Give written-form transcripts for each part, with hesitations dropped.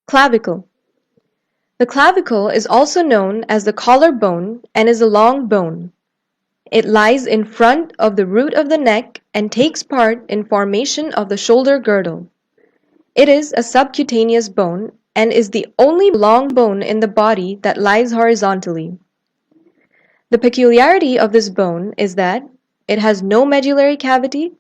Clavicle. The clavicle is also known as the collarbone and is a long bone. It lies in front of the root of the neck and takes part in formation of the shoulder girdle. It is a subcutaneous bone and is the only long bone in the body that lies horizontally. The peculiarity of this bone is that it has no medullary cavity.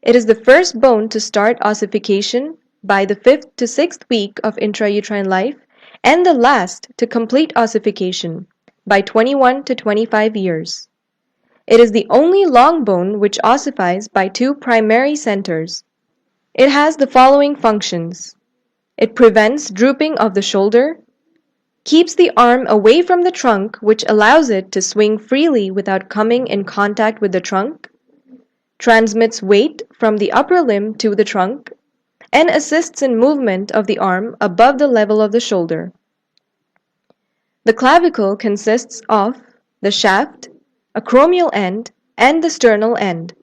It is the first bone to start ossification by the 5th to 6th week of intrauterine life and the last to complete ossification by 21 to 25 years. It is the only long bone which ossifies by two primary centers. It has the following functions. It prevents drooping of the shoulder, keeps the arm away from the trunk, which allows it to swing freely without coming in contact with the trunk, transmits weight from the upper limb to the trunk, and assists in movement of the arm above the level of the shoulder. The clavicle consists of the shaft, acromial end, and the sternal end.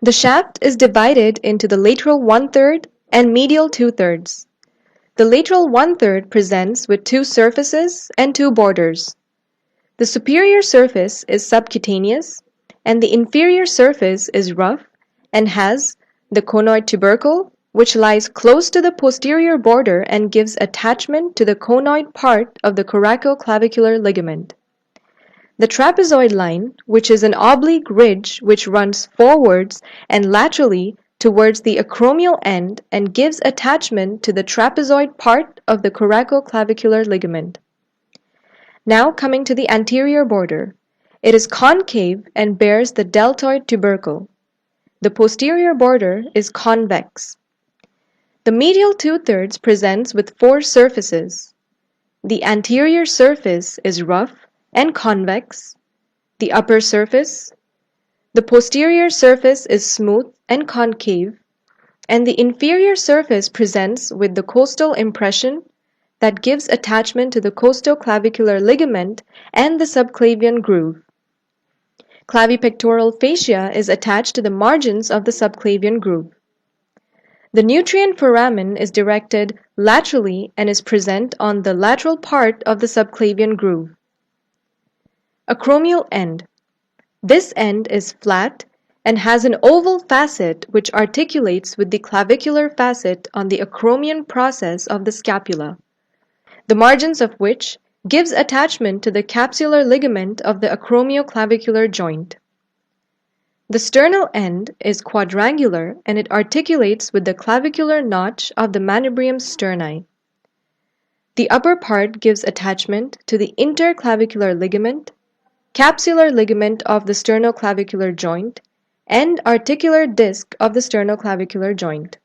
The shaft is divided into the lateral 1/3 and medial 2/3. The lateral 1/3 presents with two surfaces and two borders. The superior surface is subcutaneous, and the inferior surface is rough and has the conoid tubercle, which lies close to the posterior border and gives attachment to the conoid part of the coracoclavicular ligament. The trapezoid line, which is an oblique ridge which runs forwards and laterally towards the acromial end and gives attachment to the trapezoid part of the coracoclavicular ligament. Now coming to the anterior border. It is concave and bears the deltoid tubercle. The posterior border is convex. The medial 2/3 presents with four surfaces. The anterior surface is rough and convex, the upper surface. The posterior surface is smooth and concave, and the inferior surface presents with the costal impression that gives attachment to the costoclavicular ligament and the subclavian groove. Clavipectoral fascia is attached to the margins of the subclavian groove. The nutrient foramen is directed laterally and is present on the lateral part of the subclavian groove. Acromial end. This end is flat and has an oval facet which articulates with the clavicular facet on the acromion process of the scapula, the margins of which gives attachment to the capsular ligament of the acromioclavicular joint. The sternal end is quadrangular and it articulates with the clavicular notch of the manubrium sterni. The upper part gives attachment to the interclavicular ligament, capsular ligament of the sternoclavicular joint, and articular disc of the sternoclavicular joint.